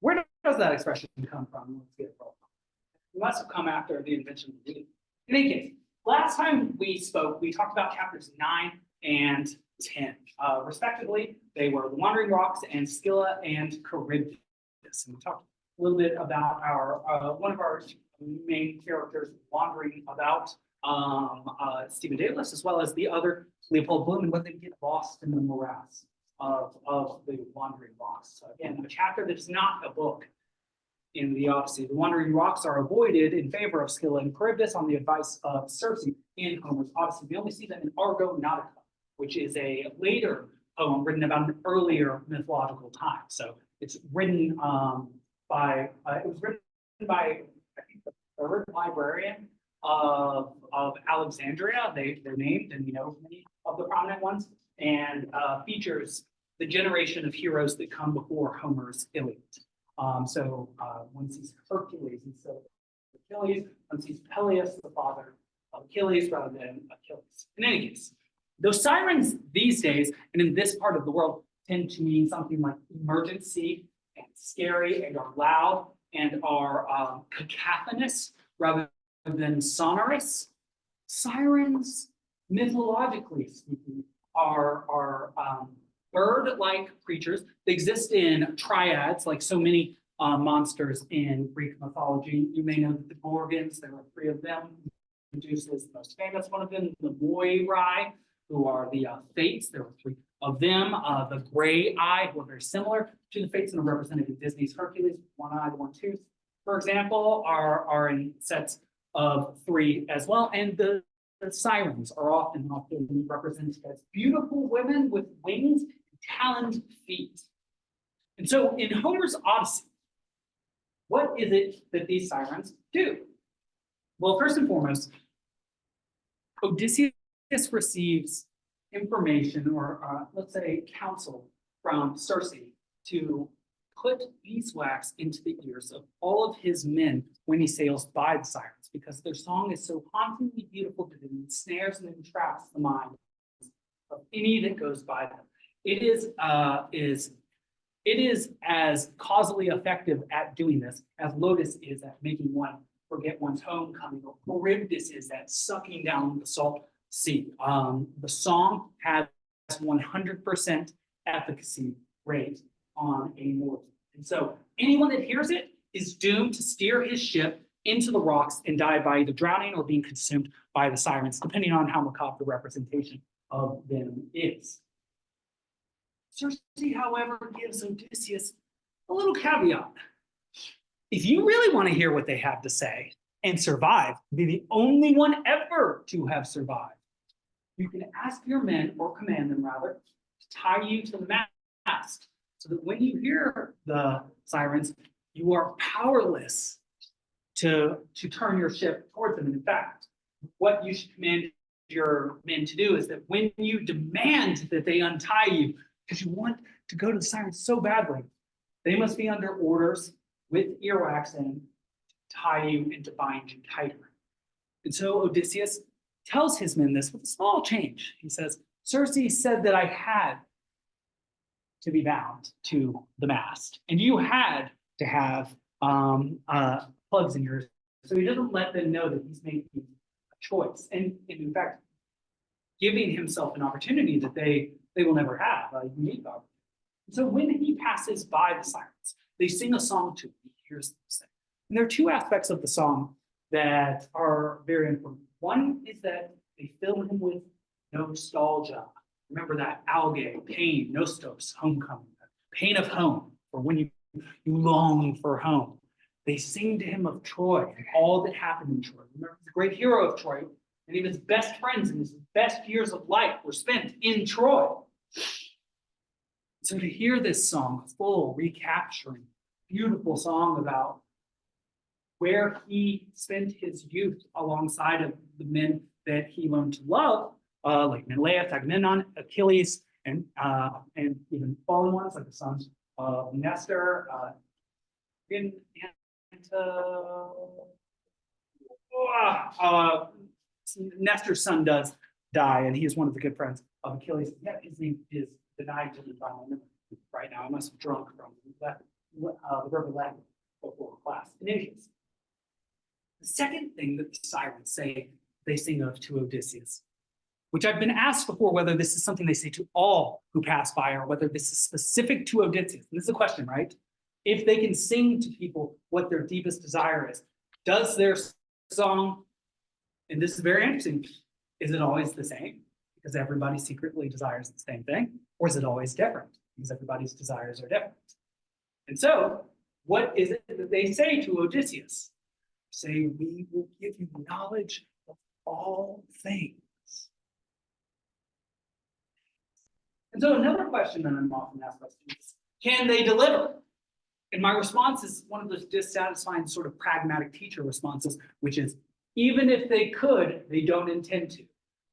Where does that expression come from? Let's get it rolling. It must have come after the invention of the wheel. In any case, last time we spoke, we talked about chapters 9 and 10, respectively. They were the Wandering Rocks and Scylla and Charybdis. And we talked a little bit about our one of our main characters wandering about, Stephen Davis, as well as the other Leopold Bloom, and what they get lost in the morass of the Wandering Rocks. So again, a chapter that is not a book in the Odyssey. The Wandering Rocks are avoided in favor of Scylla and Charybdis on the advice of Circe in Homer's Odyssey. We only see them in Argonautica, which is a later poem written about an earlier mythological time. So it's written by I think the third librarian of Alexandria. They're named, and many of the prominent ones, and features the generation of heroes that come before Homer's Iliad. So one sees Hercules instead of Achilles, one sees Peleus, the father of Achilles, rather than Achilles. In any case, those sirens these days, and in this part of the world, tend to mean something like emergency and scary and are loud and are cacophonous rather than sonorous. Sirens, mythologically speaking, are bird-like creatures. They exist in triads, like so many monsters in Greek mythology. You may know that the Gorgons, there were 3 of them. Medusa is the most famous one of them. The Moirai, who are the Fates, there were 3 of them. The Gray Eye, who are very similar to the Fates and are represented in Disney's Hercules, one-eyed, one-toothed, for example, are in sets of 3 as well. And the sirens are often represented as beautiful women with wings and taloned feet. And so in Homer's Odyssey, what is it that these sirens do? Well, first and foremost, Odysseus receives information or let's say counsel from Circe to put beeswax into the ears of all of his men when he sails by the sirens, because their song is so hauntingly beautiful to them, it snares and entraps the mind of any that goes by them. It is as causally effective at doing this as Lotus is at making one forget one's homecoming, or Charybdis is at sucking down the salt sea. The song has 100% efficacy rate on a mortal. And so anyone that hears it is doomed to steer his ship into the rocks and die by either drowning or being consumed by the sirens, depending on how macabre the representation of them is. Circe, however, gives Odysseus a little caveat. If you really want to hear what they have to say and survive, be the only one ever to have survived, you can ask your men, or command them rather, to tie you to the mast, so that when you hear the sirens, you are powerless to turn your ship towards them. And in fact, what you should command your men to do is that when you demand that they untie you, because you want to go to the sirens so badly, they must be under orders with earwax in to tie you and to bind you tighter. And so Odysseus tells his men this with a small change. He says, Circe said that I had to be bound to the mast, and you had to have plugs in yours. So he doesn't let them know that he's making a choice, and in fact, giving himself an opportunity that they will never have, a unique opportunity. So when he passes by the sirens, they sing a song to him. He hears them sing. And there are 2 aspects of the song that are very important. One is that they fill him with nostalgia. Remember that algae, pain, nostos, homecoming, pain of home, or when you long for home. They sing to him of Troy and all that happened in Troy. Remember, the great hero of Troy, many of his best friends and his best years of life were spent in Troy. So to hear this song, full, recapturing, beautiful song about where he spent his youth alongside of the men that he learned to love, like Menelaus, Agamemnon, Achilles, and even fallen ones like the sons of Nestor, Nestor's son does die, and he is one of the good friends of Achilles. Yet his name is denied to me by my memory right now. I must have drunk from that the river led before class. In any case, the second thing that the Sirens say they sing of to Odysseus, which I've been asked before whether this is something they say to all who pass by or whether this is specific to Odysseus. And this is a question, right? If they can sing to people what their deepest desire is, does their song, and this is very interesting, is it always the same? Because everybody secretly desires the same thing? Or is it always different? Because everybody's desires are different. And so, what is it that they say to Odysseus? Say, we will give you knowledge of all things. And so another question that I'm often asked by students is, can they deliver? And my response is one of those dissatisfying sort of pragmatic teacher responses, which is, even if they could, they don't intend to,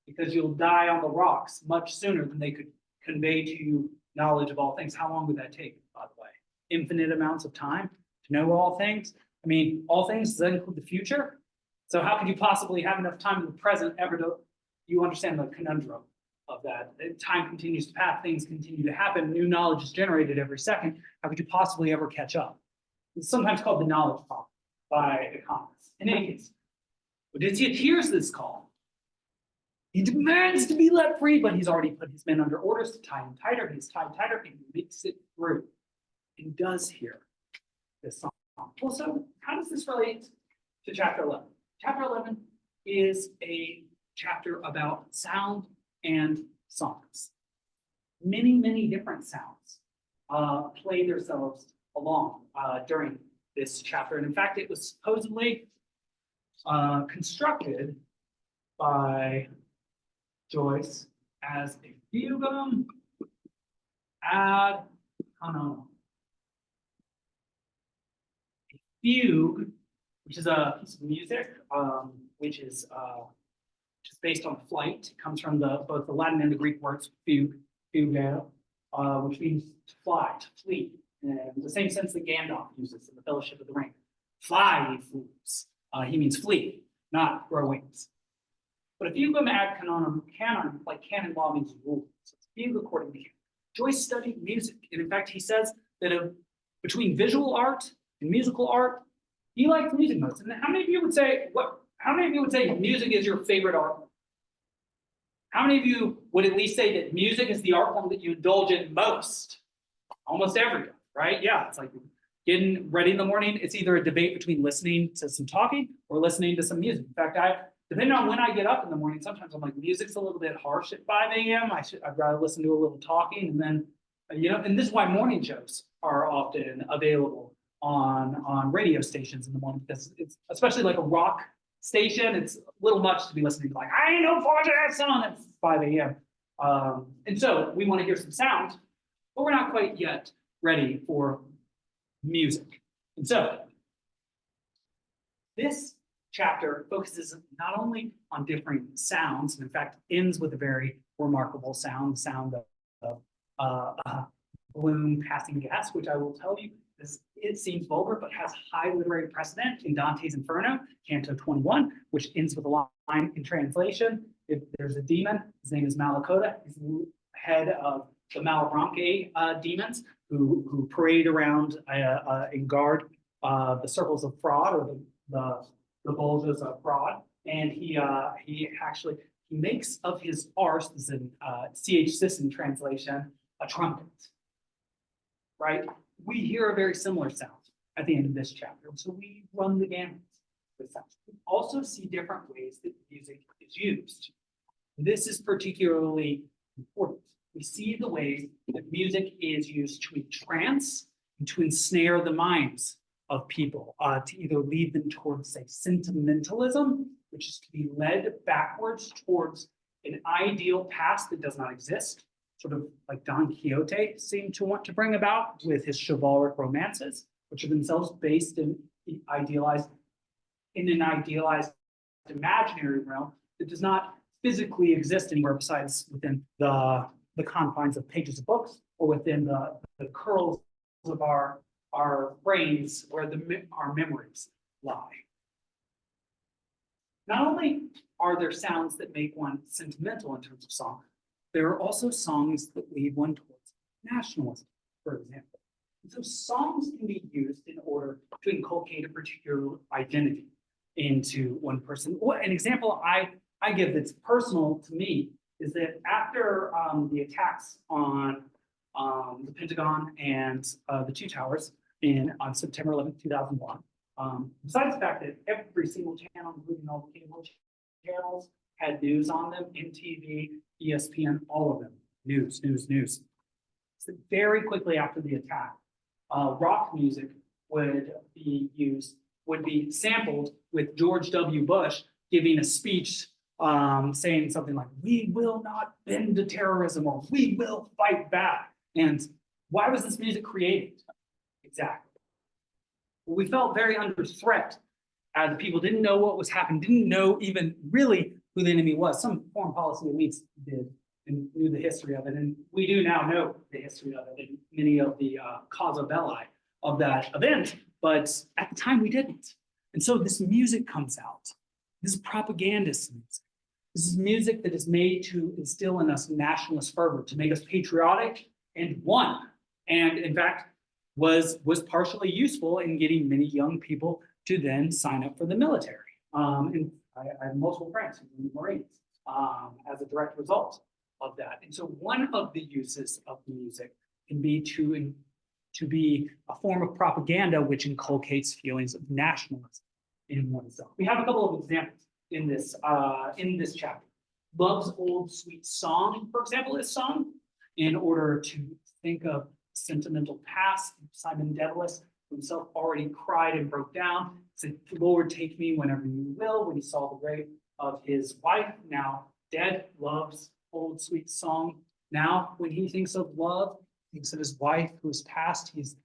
because you'll die on the rocks much sooner than they could convey to you knowledge of all things. How long would that take, by the way? Infinite amounts of time to know all things? I mean, all things, does that include the future? So how could you possibly have enough time in the present ever to, you understand the conundrum of that? Time continues to pass, things continue to happen, new knowledge is generated every second. How could you possibly ever catch up? It's sometimes called the knowledge problem by economists. In any case, Odysseus hears this call. He demands to be let free, but he's already put his men under orders to tie him tighter. He's tied tighter, and he makes it through. And does hear this song. Well, so how does this relate to chapter 11? Chapter 11 is a chapter about sound and songs. Many, many different sounds play themselves along during this chapter. And in fact, it was supposedly constructed by Joyce as a fugum ad canonum. A fugue, which is a piece of music, which is based on flight. It comes from both the Latin and the Greek words fugue, which means to fly, to flee, and the same sense that Gandalf uses in the Fellowship of the Ring. Fly, ye fools. He means flee, not grow wings. But a fugum ad canonum, canon, like canon law means rule. So it's fugue according to canon. Joyce studied music, and in fact, he says that between visual art and musical art, he liked music most. And how many of you would say music is your favorite art form? How many of you would at least say that music is the art form that you indulge in most? Almost everyone, right? Yeah, it's like getting ready in the morning. It's either a debate between listening to some talking or listening to some music. In fact, depending on when I get up in the morning, sometimes I'm like, music's a little bit harsh at 5 a.m. I'd rather listen to a little talking. And then, and this is why morning shows are often available on radio stations in the morning, because it's especially like a rock station. It's a little much to be listening to like, I ain't no part of that song at 5 a.m. And so we want to hear some sound, but we're not quite yet ready for music. And so this chapter focuses not only on differing sounds, and in fact ends with a very remarkable sound, the sound of balloon passing gas, which I will tell you, it seems vulgar, but has high literary precedent in Dante's Inferno, Canto 21, which ends with a line in translation. If there's a demon, his name is Malakota. He's the head of the Malabranche demons who parade around and guard the circles of fraud, or the bulges of fraud. And he makes of his arse, this is in C.H. Sisson translation, a trumpet. Right? We hear a very similar sound at the end of this chapter. So we run the gamut with sounds. We also see different ways that music is used. This is particularly important. We see the ways that music is used to entrance and to ensnare the minds of people, to either lead them towards, say, sentimentalism, which is to be led backwards towards an ideal past that does not exist, sort of like Don Quixote seemed to want to bring about with his chivalric romances, which are themselves based in an idealized imaginary realm that does not physically exist anywhere besides within the confines of pages of books or within the curls of our brains where our memories lie. Not only are there sounds that make one sentimental in terms of song, there are also songs that lead one towards nationalism, for example. So songs can be used in order to inculcate a particular identity into one person. An example I give that's personal to me is that after the attacks on the Pentagon and the two towers on September 11th, 2001, besides the fact that every single channel, including all the cable channels, had news on them, MTV, ESPN, all of them, news. So very quickly after the attack, rock music would be sampled with George W. Bush giving a speech saying something like, "We will not bend to terrorism," or "We will fight back." And why was this music created? Exactly. Well, we felt very under threat. The people didn't know what was happening, didn't know even really who the enemy was. Some foreign policy elites did and knew the history of it. And we do now know the history of it and many of the causa belli of that event. But at the time we didn't. And so this music comes out. This is propagandist music. This is music that is made to instill in us nationalist fervor, to make us patriotic and one. And in fact, was partially useful in getting many young people to then sign up for the military. And I have multiple friends who are in the Marines as a direct result of that. And so one of the uses of music can be to be a form of propaganda which inculcates feelings of nationalism in oneself. We have a couple of examples in this chapter. Love's Old Sweet Song, for example, is sung in order to think of sentimental past. Simon Dedalus himself already cried and broke down, said, "Lord, take me whenever you will," when he saw the grave of his wife, now dead. Love's Old Sweet Song. Now, when he thinks of love, he thinks of his wife who has passed. He's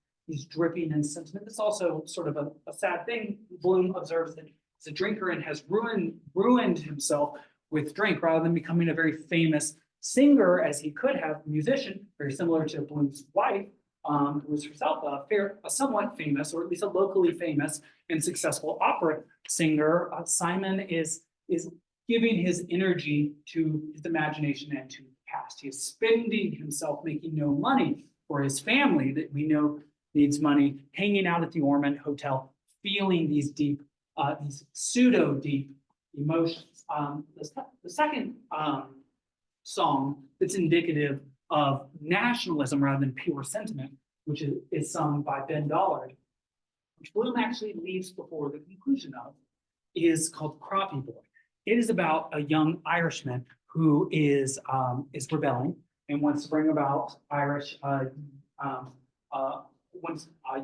dripping in sentiment. It's also sort of a sad thing. Bloom observes that he's a drinker and has ruined himself with drink rather than becoming a very famous singer as he could have, musician, very similar to Bloom's wife, who was herself a somewhat famous, or at least a locally famous and successful opera singer. Simon is giving his energy to his imagination and to the past. He is spending himself making no money for his family that we know needs money, hanging out at the Ormond Hotel, feeling these deep, these pseudo-deep emotions. The second song that's indicative of nationalism rather than pure sentiment, which is sung by Ben Dollard, which Bloom actually leaves before the conclusion of, is called Crappie Boy. It is about a young Irishman who is rebelling and wants to bring about Irish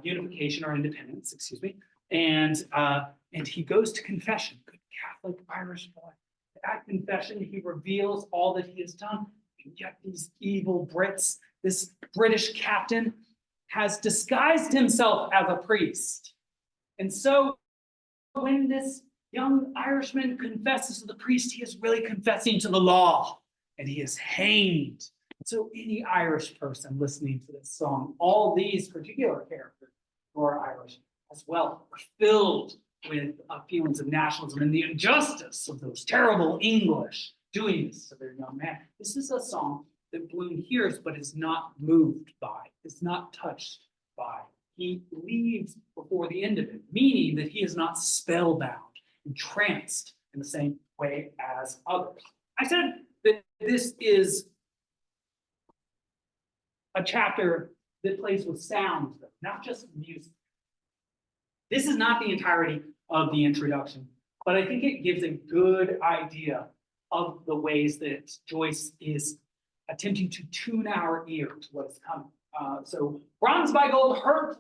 unification or independence, excuse me, and he goes to confession. Good Catholic Irish boy. At confession, he reveals all that he has done. And yet these evil Brits, this British captain, has disguised himself as a priest. And so when this young Irishman confesses to the priest, he is really confessing to the law, and he is hanged. So any Irish person listening to this song, all these particular characters who are Irish as well, are filled with feelings of nationalism and the injustice of those terrible English doing this to their young man. This is a song that Bloom hears but is not moved by, is not touched by. He leaves before the end of it, meaning that he is not spellbound, entranced in the same way as others. I said that this is a chapter that plays with sound, not just music. This is not the entirety of the introduction, but I think it gives a good idea of the ways that Joyce is attempting to tune our ear to what is coming. So bronze by gold, heard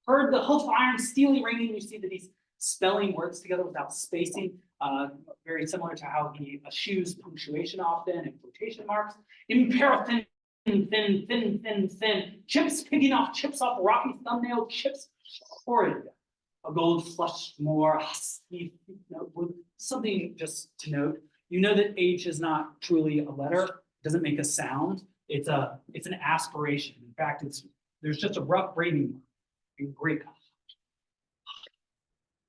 the hoof iron, steely ringing. You see that he's spelling words together without spacing, very similar to how he eschews punctuation often and quotation marks. Imperial thin, chips picking off chips off rocky thumbnail chips, horrid. A gold flushed more, with something just to note. You know that H is not truly a letter, it doesn't make a sound. It's an aspiration. In fact, there's just a rough braiding mark in Greek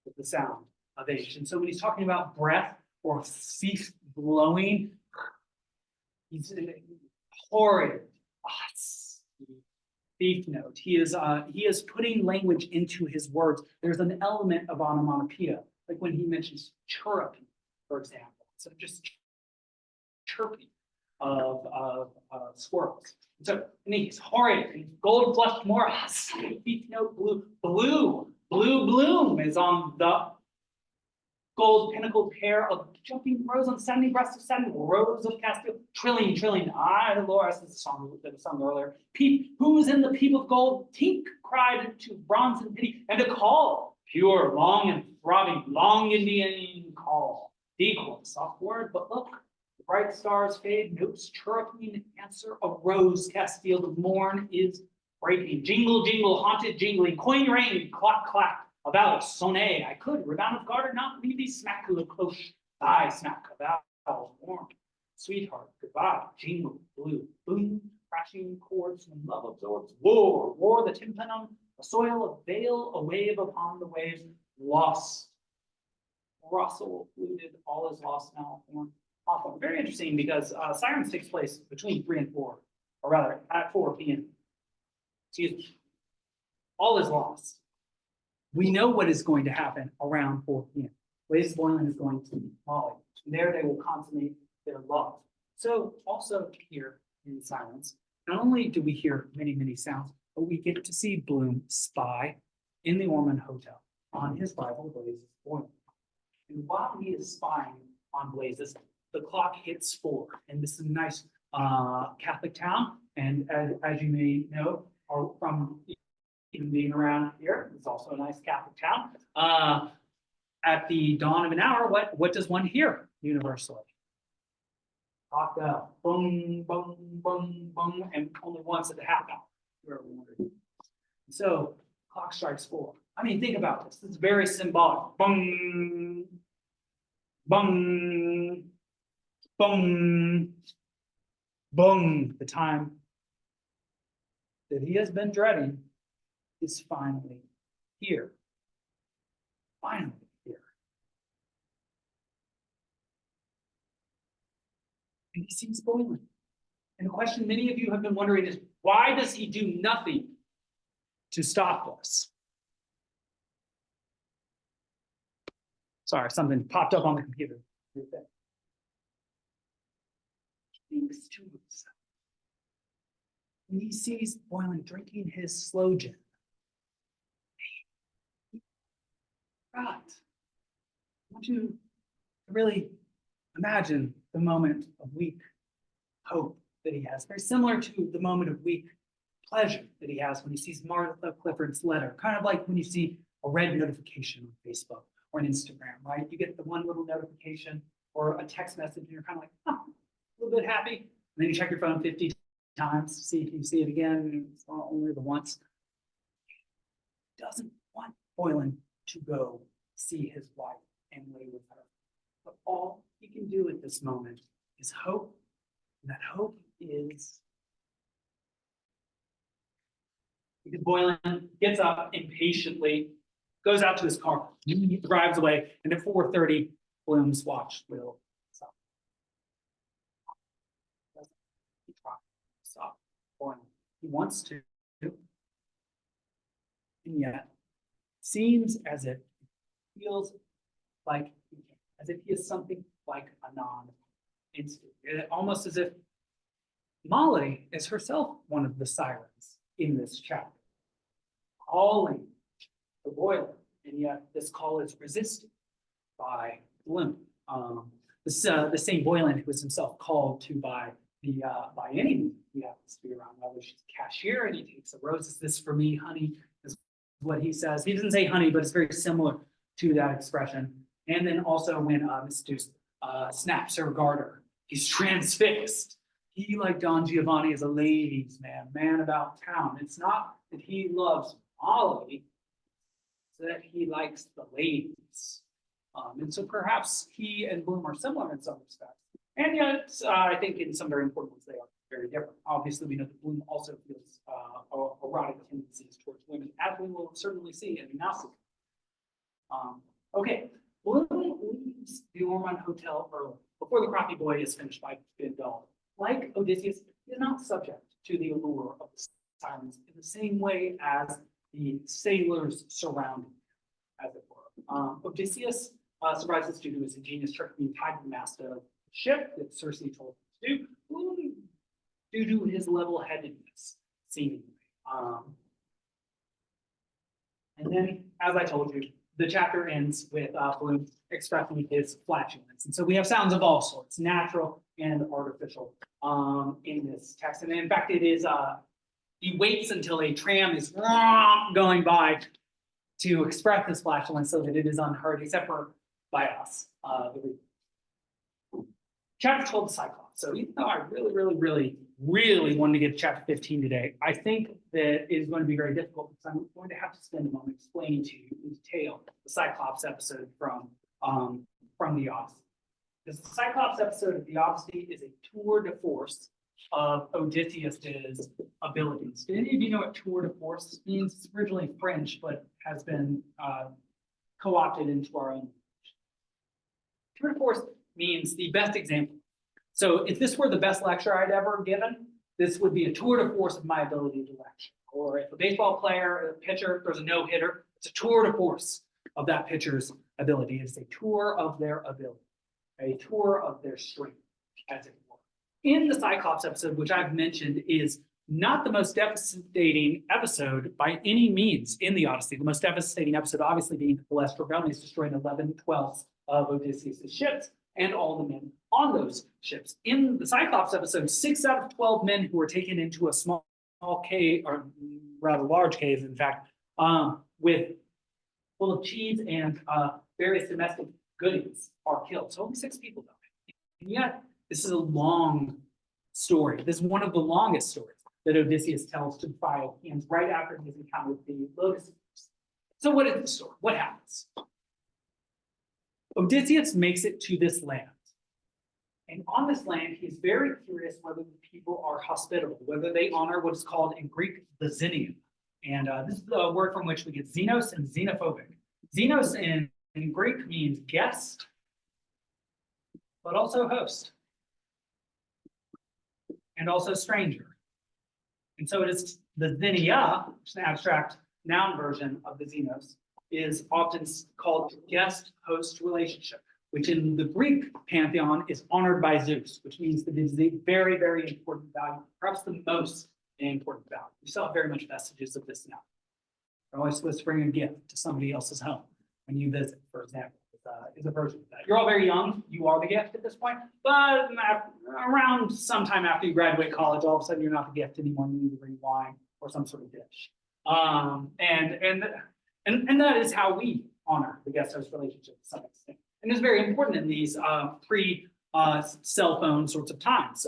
with the sound of H. And so when he's talking about breath or cease blowing, he's horrid. Thief note. He is putting language into his words. There's an element of onomatopoeia, like when he mentions chirruping, for example. So just chirping of squirrels. So he's horrid, gold flushed morass. Thief note, blue bloom is on the gold pinnacled hair of jumping rose on 70 breasts of 70 rows of Castile, trilling. Ah, Dolores is the song that was sung earlier. Peep, who's in the peep of gold? Tink cried to bronze and pity, and a call, pure, long and throbbing, long Indian call. Decoy, soft word, but look, the bright stars fade, notes chirruping answer, a rose Castile, the morn is breaking. Jingle, jingle, haunted jingling, coin rain, clack, clack. About sonnet, I could, rebound of garter, not leave thee smack the cloche, thy smack about warm. Sweetheart, goodbye, jingle, blue, boom, crashing chords when love absorbs. War, the tympanum, a soil, a veil, a wave upon the waves, lost. Russell fluted, all is lost now, horn. Awful. Very interesting because Sirens takes place between 3 and 4, or rather at 4 p.m. Excuse me. All is lost. We know what is going to happen around 4 p.m. Blaze Boylan is going to meet Molly. And there they will consummate their love. So also here in Silence, not only do we hear many, many sounds, but we get to see Bloom spy in the Ormond Hotel on his rival Blaze Boylan. And while he is spying on Blazes, the clock hits 4. And this is a nice Catholic town. And as you may know, or from even being around here, it's also a nice Catholic town. At the dawn of an hour, what does one hear universally? Clock bell, boom, boom, boom, boom, and only once at the half hour. So clock strikes 4. I mean, think about this. It's very symbolic. Boom, boom, boom, boom. The time that he has been dreading is finally here. Finally here. And he sees Boylan. And the question many of you have been wondering is, why does he do nothing to stop this? Sorry, something popped up on the computer. He thinks to himself. When he sees Boylan drinking his sloe gin, God, I want you to really imagine the moment of weak hope that he has, very similar to the moment of weak pleasure that he has when he sees Martha Clifford's letter, kind of like when you see a red notification on Facebook or on Instagram, right? You get the one little notification or a text message and you're kind of like, oh, a little bit happy. And then you check your phone 50 times to see if you see it again. It's only the once. He doesn't want Boylan to go see his wife and lay with her. But all he can do at this moment is hope. And that hope is because Boylan gets up impatiently, goes out to his car, he drives away, and at 4:30, Bloom's watch will stop. He tries to stop Boylan. He wants to, and yet seems as if he feels like he can't, as if he is something like a non-entity, almost as if Molly is herself one of the sirens in this chapter, calling the Boylan, and yet this call is resisted by Bloom. The same Boylan who was himself called to by any he happens to be around, whether she's a cashier and he takes a rose. Is this for me, honey? Is what he says. He doesn't say honey, but it's very similar to that expression. And then also when Miss Deuce snaps her garter, he's transfixed. He, like Don Giovanni, is a ladies' man about town. It's not that he loves Molly, it's that he likes the ladies. And so perhaps he and Bloom are similar in some respects. And yet, I think in some very important ways, they are very different. Obviously, we know that Bloom also feels erotic tendencies towards women, as we will certainly see in Nazi. Okay, Bloom leaves the Ormond Hotel early, before the Croppy Boy is finished by Ben Doll. Like Odysseus, he is not subject to the allure of the Sirens in the same way as the sailors surrounding him, as it were. Odysseus survives due to his ingenious trick being tied to the mast of the ship that Circe told him to do, due to his level-headedness, seemingly. And then, as I told you, the chapter ends with Bloom expressing his flatulence. And so we have sounds of all sorts, natural and artificial, in this text. And in fact, it is, he waits until a tram is going by to express this flatulence so that it is unheard, except for by us. Chapter 12, the Cyclops. So even though I really wanted to get to chapter 15 today, I think that it is going to be very difficult because I'm going to have to spend a moment explaining to you in detail the Cyclops episode from the Odyssey. Because the Cyclops episode of the Odyssey is a tour de force of Odysseus's abilities. Do any of you know what tour de force means? It's originally French, but has been co-opted into our own. Tour de force means the best example. So if this were the best lecture I'd ever given, this would be a tour de force of my ability to lecture. Or if a baseball player, a pitcher, there's a no-hitter, it's a tour de force of that pitcher's ability. It's a tour of their ability, a tour of their strength, as it were. In the Cyclops episode, which I've mentioned is not the most devastating episode by any means in the Odyssey. The most devastating episode obviously being the Celestial Rebellion, destroying 11/12 of Odysseus' ships and all the men on those ships. In the Cyclops episode, 6 out of 12 men who were taken into a small cave, or rather large cave, in fact, with full of cheese and various domestic goodies are killed. So only 6 people died. And yet, this is a long story. This is one of the longest stories that Odysseus tells to the Phaeacians right after his encounter with the Lotus. So what is the story? What happens? Odysseus makes it to this land. And on this land, he's very curious whether the people are hospitable, whether they honor what is called in Greek the Xenium. And this is the word from which we get xenos and xenophobic. Xenos in Greek means guest, but also host, and also stranger. And so it is the xenia, which is an abstract noun version of the xenos, is often called guest-host relationship, which in the Greek pantheon is honored by Zeus, which means that it is a very, very important value, perhaps the most important value. We still have very much vestiges of this now. You're always supposed to bring a gift to somebody else's home when you visit, for example, is a version of that. You're all very young, you are the gift at this point, but around sometime after you graduate college, all of a sudden you're not the gift anymore, you need to bring wine or some sort of dish. And that is how we honor the guest-host relationship to some extent. And it's very important in these pre-cell phone sorts of times.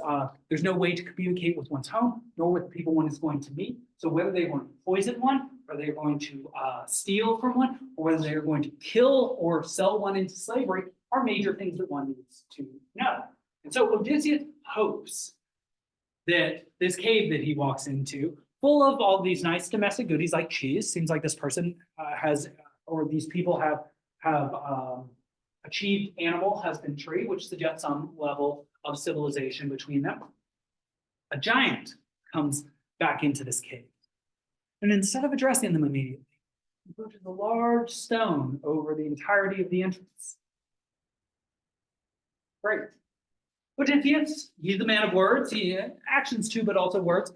There's no way to communicate with one's home, nor with the people one is going to meet. So whether they want to poison one, or they're going to steal from one, or whether they're going to kill or sell one into slavery are major things that one needs to know. And so Odysseus hopes that this cave that he walks into, full of all these nice domestic goodies like cheese, seems like this person or these people have achieved animal husbandry, which suggests some level of civilization between them. A giant comes back into this cave. And instead of addressing them immediately, he pushes a large stone over the entirety of the entrance. Great. Odysseus, he's the man of words, he actions too, but also words,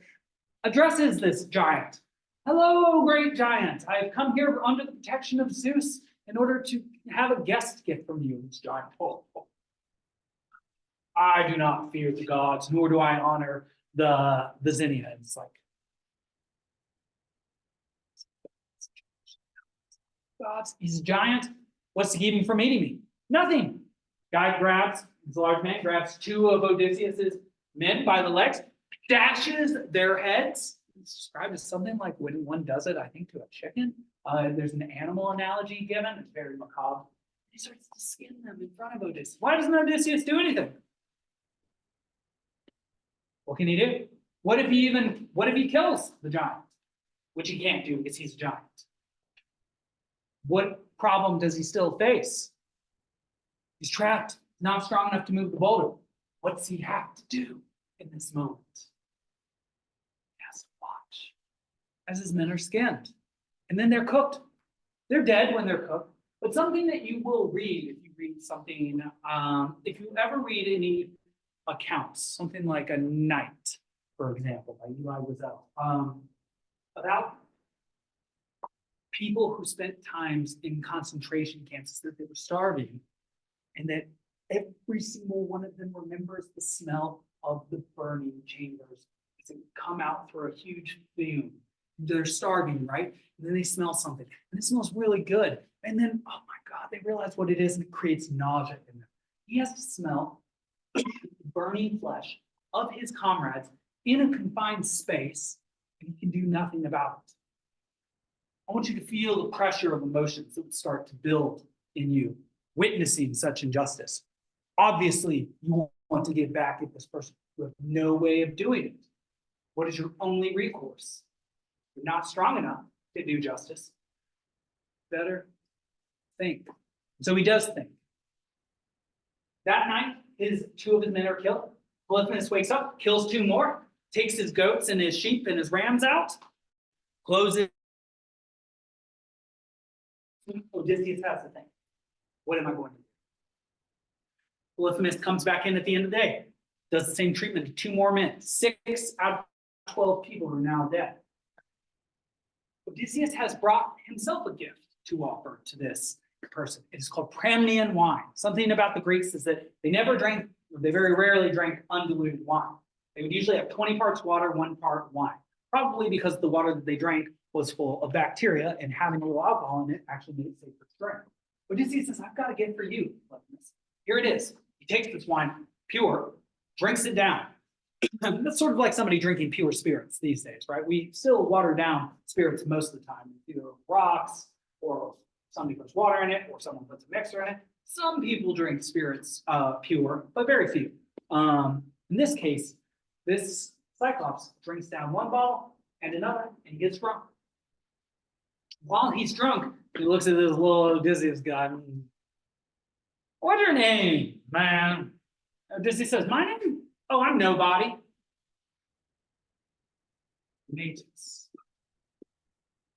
addresses this giant. Hello, great giant. I have come here under the protection of Zeus in order to have a guest gift from you, this giant. Oh. I do not fear the gods, nor do I honor the Xenia. It's like, gods, he's a giant. What's to keep him from eating me? Nothing. Guy grabs, this large man grabs 2 of Odysseus's men by the legs, dashes their heads. It's described as something like when one does it, I think, to a chicken. There's an animal analogy given. It's very macabre. He starts to skin them in front of Odysseus. Why doesn't Odysseus do anything? What can he do? What if he kills the giant? Which he can't do because he's a giant. What problem does he still face? He's trapped, not strong enough to move the boulder. What does he have to do in this moment? He has to watch. as his men are skinned. And then they're cooked. They're dead when they're cooked. But something that you will read if you read something, if you ever read any accounts, something like A Night, for example, by Eli Wiesel, about people who spent times in concentration camps that they were starving, and that every single one of them remembers the smell of the burning chambers as it would come out through a huge fume. They're starving, right? And then they smell something, and it smells really good. And then, oh my God, they realize what it is, and it creates nausea in them. He has to smell burning flesh of his comrades in a confined space, and he can do nothing about it. I want you to feel the pressure of emotions that would start to build in you, witnessing such injustice. Obviously, you want to get back at this person. You have no way of doing it. What is your only recourse? You're not strong enough to do justice. Better think. So he does think. That night, two of his men are killed. Polyphemus wakes up, kills two more, takes his goats and his sheep and his rams out, closes. Odysseus has to think, what am I going to do? Polyphemus comes back in at the end of the day, does the same treatment to two more men. 6 out of 12 people are now dead. Odysseus has brought himself a gift to offer to this person. It is called Pramnian wine. Something about the Greeks is that they never drank, they very rarely drank undiluted wine. They would usually have 20 parts water, 1 part wine, probably because the water that they drank was full of bacteria, and having a little alcohol in it actually made it safe for drink. Odysseus says, I've got a gift for you. Here it is. He takes this wine, pure, drinks it down. That's sort of like somebody drinking pure spirits these days, right? We still water down spirits most of the time, either rocks, or somebody puts water in it, or someone puts a mixer in it. Some people drink spirits pure, but very few. In this case, this Cyclops drinks down one bottle and another, and he gets drunk. While he's drunk, he looks at this little Odysseus guy. What's your name, man? Odysseus says, my name? Oh, I'm nobody. Metis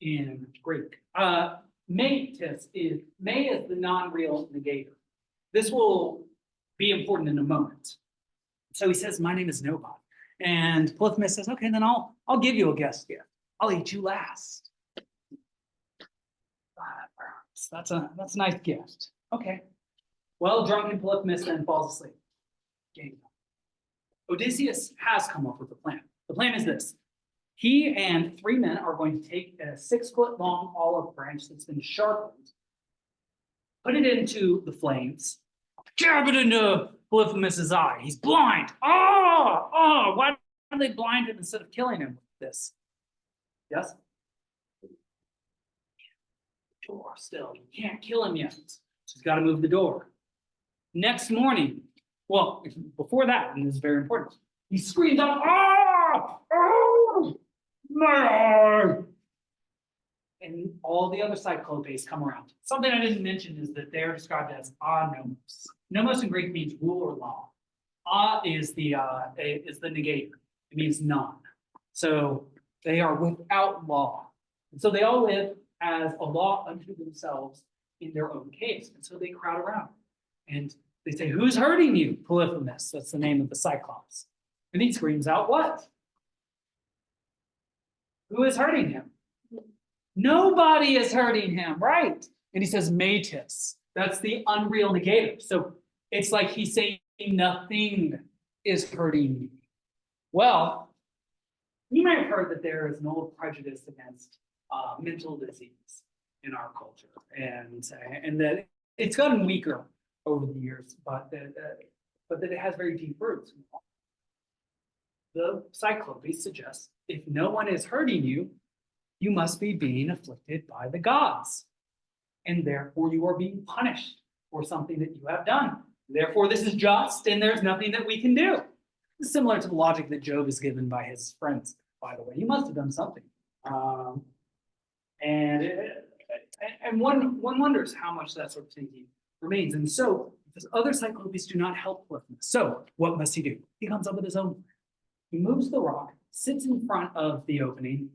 in Greek. Metis is, me is the non-real negator. This will be important in a moment. So he says, my name is nobody. And Polyphemus says, okay, then I'll give you a guest gift. I'll eat you last. That's a nice gift. Okay. Well, drunken Polyphemus then falls asleep. Game. Odysseus has come up with a plan. The plan is this. He and 3 men are going to take a 6-foot-long olive branch that's been sharpened, put it into the flames, jab it into Polyphemus's eye. He's blind. Why do they blind him instead of killing him with this? Yes? Door still. You can't kill him yet. So he's got to move the door. Next morning, well, before that, and this is very important, he screams out, my eye! And all the other Cyclopes come around. Something I didn't mention is that they're described as nomos. Nomos in Greek means rule or law. Is the negator. It means none. So they are without law. And so they all live as a law unto themselves in their own caves. And so they crowd around. And they say, who's hurting you? Polyphemus, that's the name of the Cyclops. And he screams out, what? Who is hurting him? Nobody is hurting him, right? And he says, Metis. That's the unreal negator. So it's like he's saying nothing is hurting me. Well, you might have heard that there is an old prejudice against mental disease in our culture, and that it's gotten weaker over the years, but that it has very deep roots. The Cyclopes suggests if no one is hurting you, you must be being afflicted by the gods, and therefore you are being punished for something that you have done. Therefore, this is just, and there's nothing that we can do. It's similar to the logic that Job is given by his friends, by the way. You must have done something. And one wonders how much that sort of thinking remains. And so, because other Cyclopes do not help Polyphemus, so what must he do? He comes up with his own plan. He moves the rock, sits in front of the opening,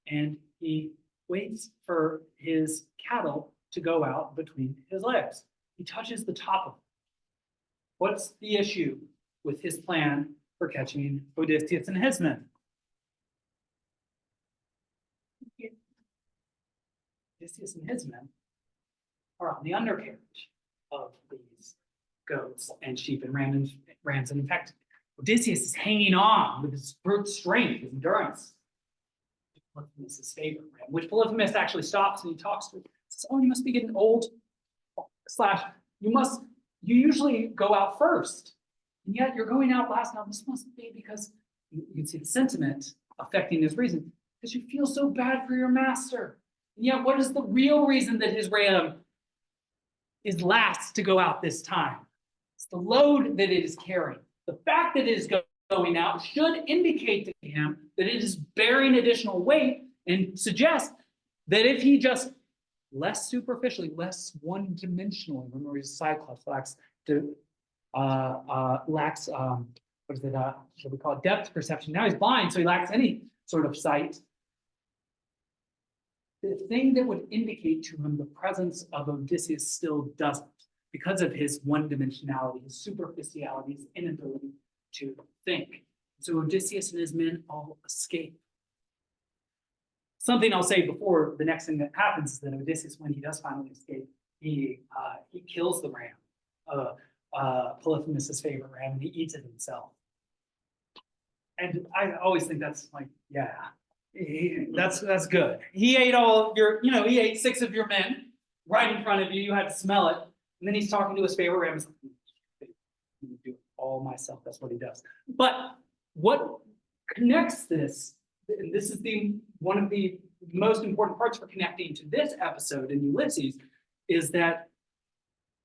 and he waits for his cattle to go out between his legs. He touches the top of it. What's the issue with his plan for catching Odysseus and his men? Odysseus and his men are on the undercarriage of these goats and sheep and rams. And in fact, Odysseus is hanging on with his brute strength, his endurance. Polyphemus' favorite ram, which Polyphemus actually stops and he talks to him. Says, "Oh, you must be getting old. / you usually go out first, and yet you're going out last. Now this must be because you can see the sentiment affecting his reason, because you feel so bad for your master. And yet, what is the real reason that his ram is last to go out this time? It's the load that it is carrying. The fact that it is going out should indicate to him that it is bearing additional weight and suggest that if he just less superficially, less one-dimensionally, remember his Cyclops lacks what is it, what we call it, depth perception. Now he's blind, so he lacks any sort of sight. The thing that would indicate to him the presence of Odysseus still doesn't, because of his one-dimensionality, his superficiality, his inability to think. So Odysseus and his men all escape. Something I'll say before the next thing that happens is that Odysseus, when he does finally escape, he kills the ram, Polyphemus' favorite ram, and he eats it himself. And I always think that's like, yeah, that's good. He ate all of your, he ate 6 of your men right in front of you. You had to smell it. And then he's talking to his favorite ram. He's like, I'm gonna do it all myself. That's what he does. But what connects this, and this is one of the most important parts for connecting to this episode in Ulysses, is that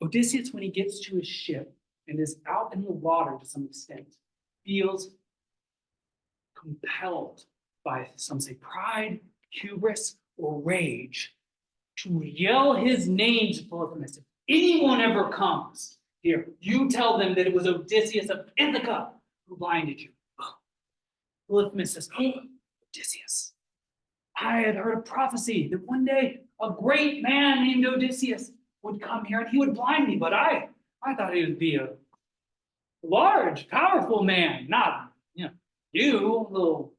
Odysseus, when he gets to his ship and is out in the water to some extent, feels compelled by, some say, pride, hubris, or rage, to yell his name to Polyphemus. If anyone ever comes here, you tell them that it was Odysseus of Ithaca who blinded you. Polyphemus says, "Oh, Odysseus, I had heard a prophecy that one day a great man named Odysseus would come here and he would blind me, but I thought he would be a large, powerful man, not, you, little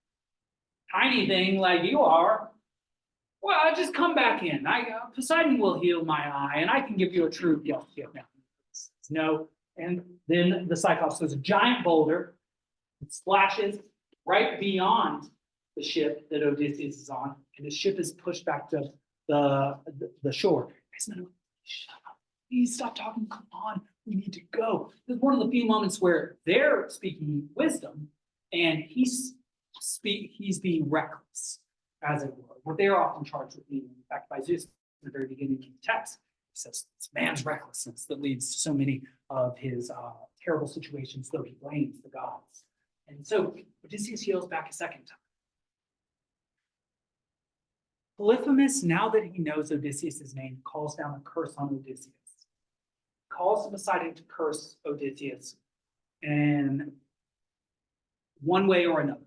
tiny thing like you are. Well, just come back in. Poseidon will heal my eye, and I can give you a true gift." No, and then the Cyclops throws a giant boulder, it splashes right beyond the ship that Odysseus is on, and the ship is pushed back to the shore. Shut up. Please stop talking. Come on, we need to go. This is one of the few moments where they're speaking wisdom, and he's being reckless, as it were. What they're often charged with being, in fact, by Zeus in the very beginning of the text. He says it's man's recklessness that leads to so many of his terrible situations, though he blames the gods. And so Odysseus heals back a second time. Polyphemus, now that he knows Odysseus' name, calls down a curse on Odysseus. Calls Poseidon to curse Odysseus in one way or another.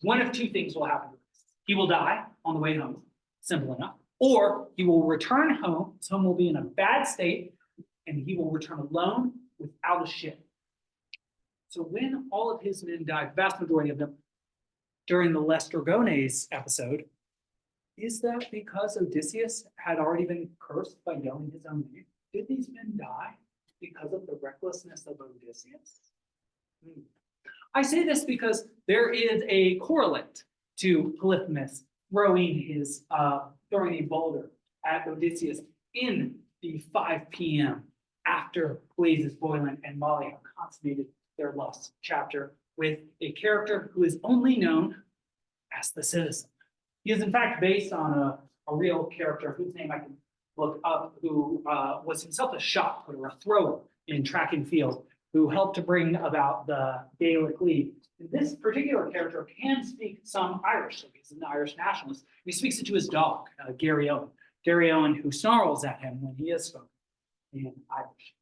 One of two things will happen to Odysseus. He will die on the way home, simple enough, or he will return home. His home will be in a bad state, and he will return alone without a ship. So when all of his men died, the vast majority of them, during the Lestrogones episode, is that because Odysseus had already been cursed by yelling his own name? Did these men die because of the recklessness of Odysseus? I say this because there is a correlate to Polyphemus throwing a boulder at Odysseus in the 5 p.m. after Blazes, Boylan, and Molly have consummated their lust chapter with a character who is only known as the Citizen. He is in fact based on a real character whose name I can look up, who was himself a shot putter, a thrower in track and field, who helped to bring about the Gaelic League. And this particular character can speak some Irish, so he's an Irish nationalist. He speaks it to his dog, Gary Owen. Gary Owen, who snarls at him when he is spoken in Irish.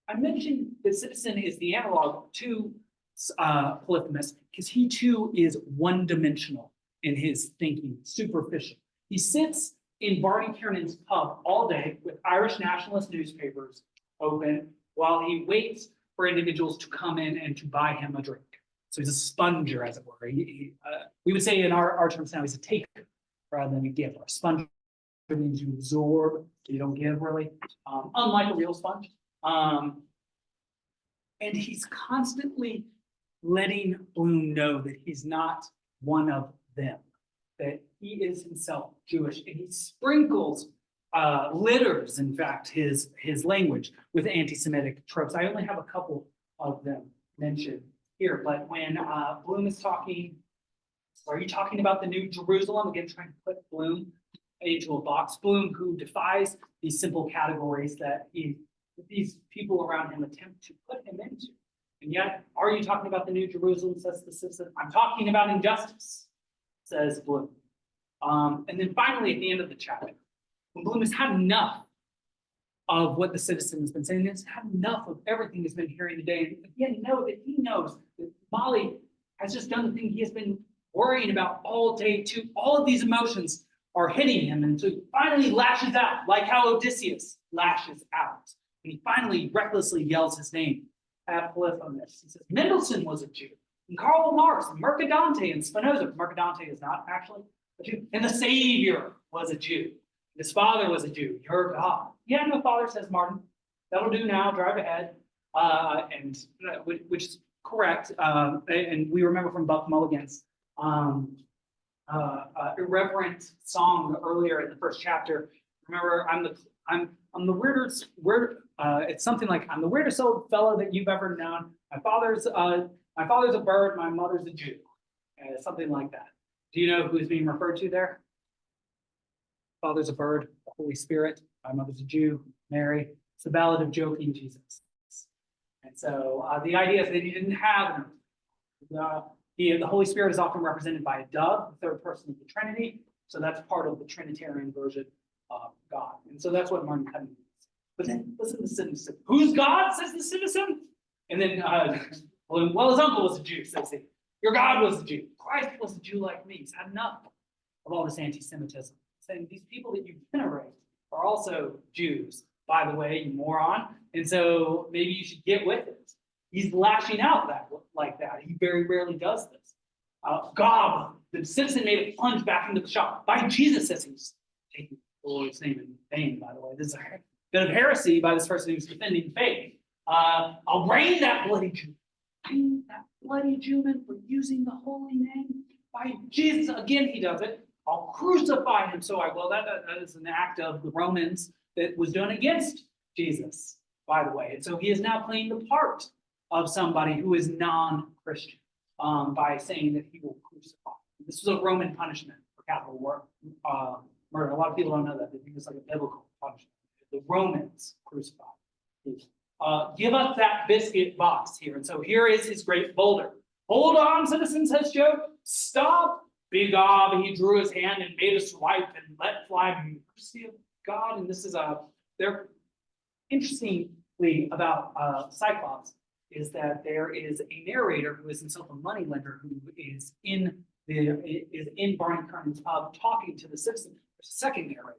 I mentioned that Citizen is the analog to Polyphemus because he too is one-dimensional. in his thinking, superficial. He sits in Barney Kiernan's pub all day with Irish nationalist newspapers open while he waits for individuals to come in and to buy him a drink. So he's a sponger, as it were. We would say in our terms now, he's a taker rather than a giver. A sponge means you absorb, you don't give really, unlike a real sponge. And he's constantly letting Bloom know that he's not one of them, that he is himself Jewish, and he sprinkles, litters, in fact, his language with anti-Semitic tropes. I only have a couple of them mentioned here, but when Bloom is talking, are you talking about the New Jerusalem? Again, trying to put Bloom into a box. Bloom, who defies these simple categories that these people around him attempt to put him into. And yet, are you talking about the New Jerusalem, says the citizen? I'm talking about injustice, says Bloom. And then finally, at the end of the chapter, when Bloom has had enough of what the citizen has been saying, he's had enough of everything he's been hearing today, and again, he knows that Molly has just done the thing he has been worrying about all day too. All of these emotions are hitting him, and so he finally lashes out, like how Odysseus lashes out. And he finally recklessly yells his name at Polyphemus. He says, Mendelssohn was a Jew, and Karl Marx, and Mercadante, and Spinoza. Mercadante is not actually a Jew. And the Savior was a Jew. His father was a Jew, your God. Yeah, no father, says Martin. That'll do now, drive ahead. Which is correct. And we remember from Buck Mulligan's irreverent song earlier in the first chapter. Remember, I'm the weirdest, it's something like, I'm the weirdest old fellow that you've ever known. My father's a bird, my mother's a Jew. Something like that. Do you know who's being referred to there? Father's a bird, the Holy Spirit, my mother's a Jew, Mary. It's the ballad of joking Jesus. And so the idea is that he didn't have the Holy Spirit is often represented by a dove, the third person of the Trinity. So that's part of the Trinitarian version of God. And so that's what Martin Cutting means. But then listen to the citizen. Who's God, says the citizen? And then, well, his uncle was a Jew, says he. Your God was a Jew. Christ was a Jew like me. He's had enough of all this anti-Semitism. Saying these people that you venerate are also Jews, by the way, you moron. And so maybe you should get with it. He's lashing out like that. He very rarely does this. God, the citizen made a plunge back into the shop. By Jesus, says he's taking the Lord's name in vain, by the way. This is a bit of heresy by this person who's defending faith. I'll brain that bloody Jew. Brain that bloody Jewman for using the holy name. By Jesus, again he does it. I'll crucify him. So I will. That is an act of the Romans that was done against Jesus, by the way. And so he is now playing the part of somebody who is non-Christian by saying that he will crucify. This was a Roman punishment for capital murder. A lot of people don't know that. They think it's like a biblical punishment. The Romans crucified. Give us that biscuit box here. And so here is his great boulder. Hold on, citizen, says Joe. Stop. Big Gob, he drew his hand and made a swipe and let fly the mercy of God. And this is they're interestingly about Cyclops is that there is a narrator who is himself a moneylender who is in Barney Kiernan's pub talking to the citizen. There's a second narrator,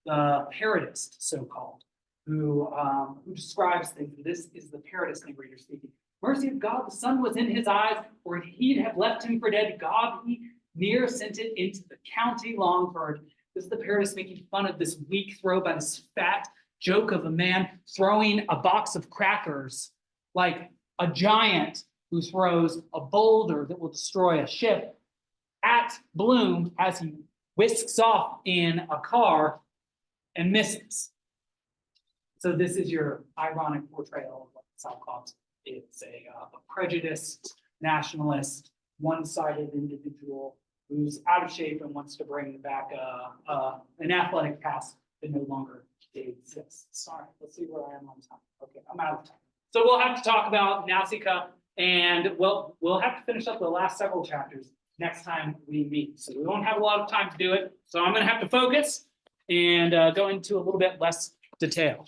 the parodist, so-called, who describes things. This is the parodist narrator speaking. Mercy of God, the sun was in his eyes, or he'd have left him for dead. God, he near sent it into the county Longford. This is the parodist making fun of this weak throw by this fat joke of a man throwing a box of crackers like a giant who throws a boulder that will destroy a ship at Bloom as he whisks off in a car and misses. So this is your ironic portrayal of what Cyclops is, a prejudiced, nationalist, one-sided individual who's out of shape and wants to bring back an athletic past that no longer exists. Sorry, let's see where I am on time. Okay, I'm out of time. So we'll have to talk about Nausicaa, and we'll have to finish up the last several chapters next time we meet. So we won't have a lot of time to do it. So I'm going to have to focus and go into a little bit less detail.